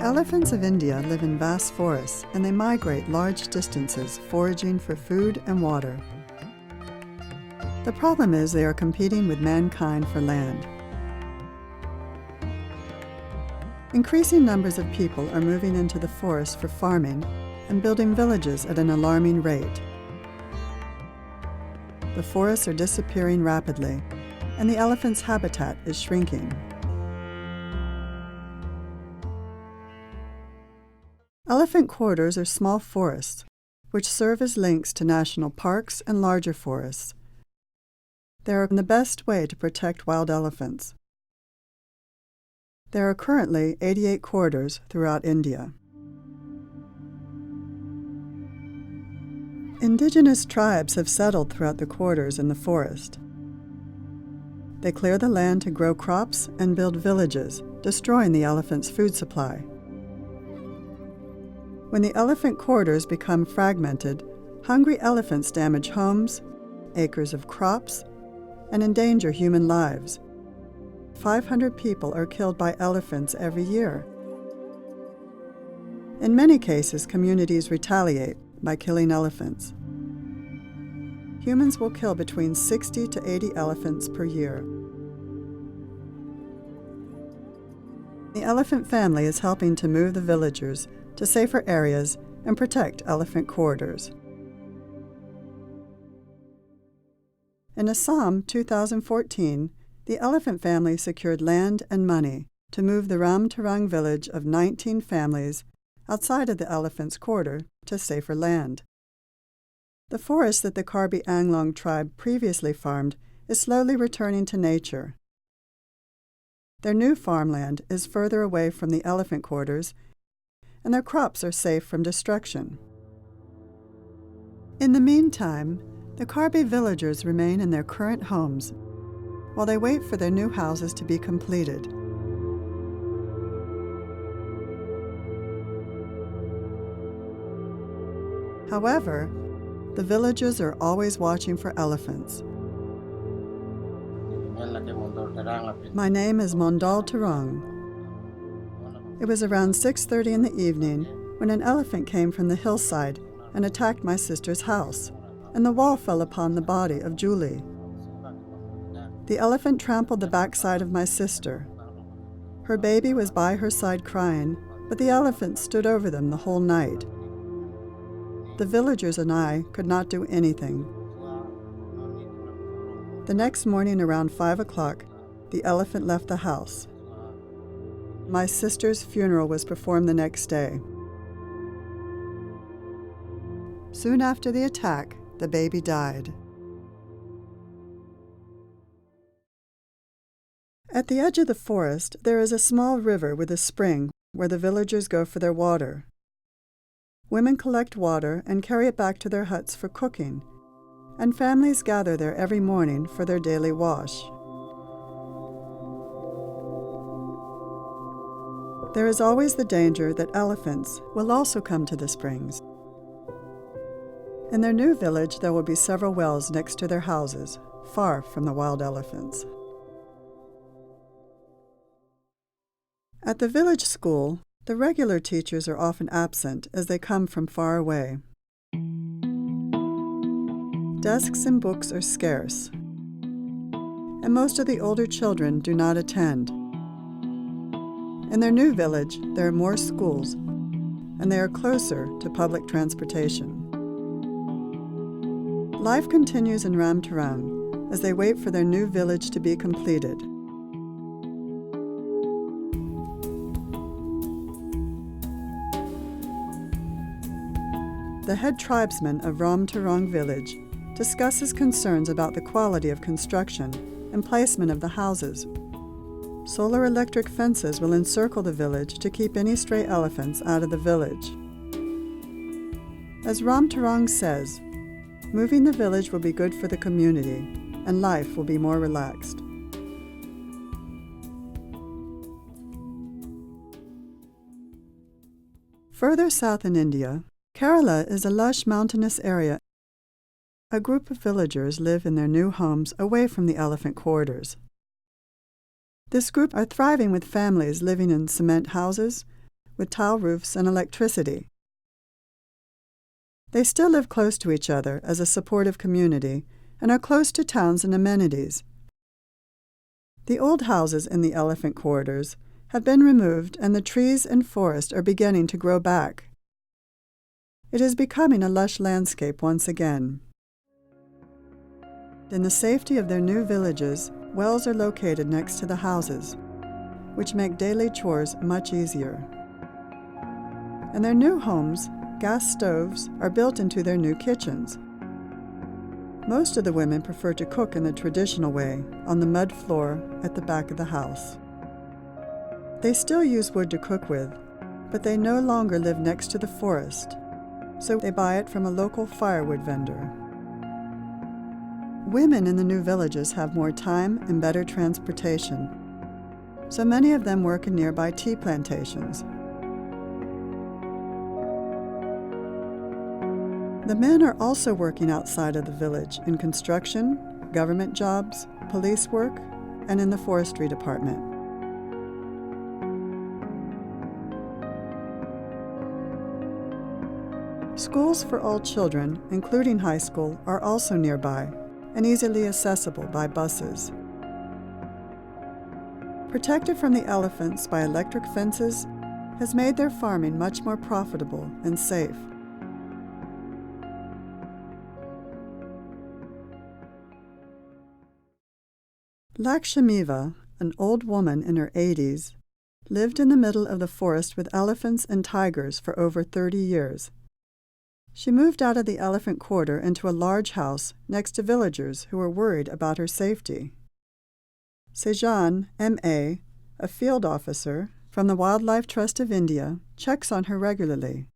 Elephants of India live in vast forests, and they migrate large distances, foraging for food and water. The problem is they are competing with mankind for land. Increasing numbers of people are moving into the forest for farming and building villages at an alarming rate. The forests are disappearing rapidly, and the elephant's habitat is shrinking. Elephant corridors are small forests, which serve as links to national parks and larger forests. They are the best way to protect wild elephants. There are currently 88 corridors throughout India. Indigenous tribes have settled throughout the corridors in the forest. They clear the land to grow crops and build villages, destroying the elephant's food supply. When the elephant corridors become fragmented, hungry elephants damage homes, acres of crops, and endanger human lives. 500 people are killed by elephants every year. In many cases, communities retaliate by killing elephants. Humans will kill between 60 to 80 elephants per year. The elephant family is helping to move the villagers to safer areas and protect elephant corridors. In Assam, 2014, the elephant family secured land and money to move the Ramtarang village of 19 families outside of the elephant's corridor to safer land. The forest that the Karbi Anglong tribe previously farmed is slowly returning to nature. Their new farmland is further away from the elephant corridors, and their crops are safe from destruction. In the meantime, the Karbi villagers remain in their current homes while they wait for their new houses to be completed. However, the villagers are always watching for elephants. My name is Mondal Tarang. It was around 6:30 in the evening when an elephant came from the hillside and attacked my sister's house, and the wall fell upon the body of Julie. The elephant trampled the backside of my sister. Her baby was by her side crying, but the elephant stood over them the whole night. The villagers and I could not do anything. The next morning around 5 o'clock, the elephant left the house. My sister's funeral was performed the next day. Soon after the attack, the baby died. At the edge of the forest, there is a small river with a spring where the villagers go for their water. Women collect water and carry it back to their huts for cooking, and families gather there every morning for their daily wash. There is always the danger that elephants will also come to the springs. In their new village, there will be several wells next to their houses, far from the wild elephants. At the village school, the regular teachers are often absent as they come from far away. Desks and books are scarce, and most of the older children do not attend. In their new village, there are more schools, and they are closer to public transportation. Life continues in Ramtarang as they wait for their new village to be completed. The head tribesman of Ramtarang village discusses concerns about the quality of construction and placement of the houses. Solar electric fences will encircle the village to keep any stray elephants out of the village. As Ramtarang says, moving the village will be good for the community, and life will be more relaxed. Further south in India, Kerala is a lush mountainous area. A group of villagers live in their new homes away from the elephant corridors. This group are thriving with families living in cement houses, with tile roofs and electricity. They still live close to each other as a supportive community and are close to towns and amenities. The old houses in the elephant corridors have been removed and the trees and forest are beginning to grow back. It is becoming a lush landscape once again. In the safety of their new villages, wells are located next to the houses, which make daily chores much easier. In their new homes, gas stoves are built into their new kitchens. Most of the women prefer to cook in the traditional way, on the mud floor at the back of the house. They still use wood to cook with, but they no longer live next to the forest, so they buy it from a local firewood vendor. Women in the new villages have more time and better transportation, so many of them work in nearby tea plantations. The men are also working outside of the village in construction, government jobs, police work, and in the forestry department. Schools for all children, including high school, are also nearby and easily accessible by buses. Protected from the elephants by electric fences has made their farming much more profitable and safe. Lakshmiva, an old woman in her 80s, lived in the middle of the forest with elephants and tigers for over 30 years. She moved out of the elephant quarter into a large house next to villagers who were worried about her safety. Sejan, M.A., a field officer from the Wildlife Trust of India, checks on her regularly.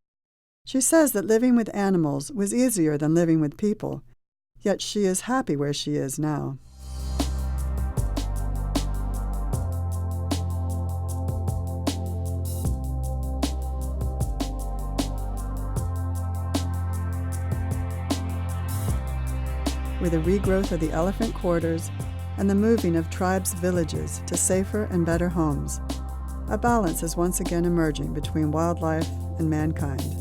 She says that living with animals was easier than living with people, yet she is happy where she is now. With the regrowth of the elephant quarters and the moving of tribes' villages to safer and better homes, a balance is once again emerging between wildlife and mankind.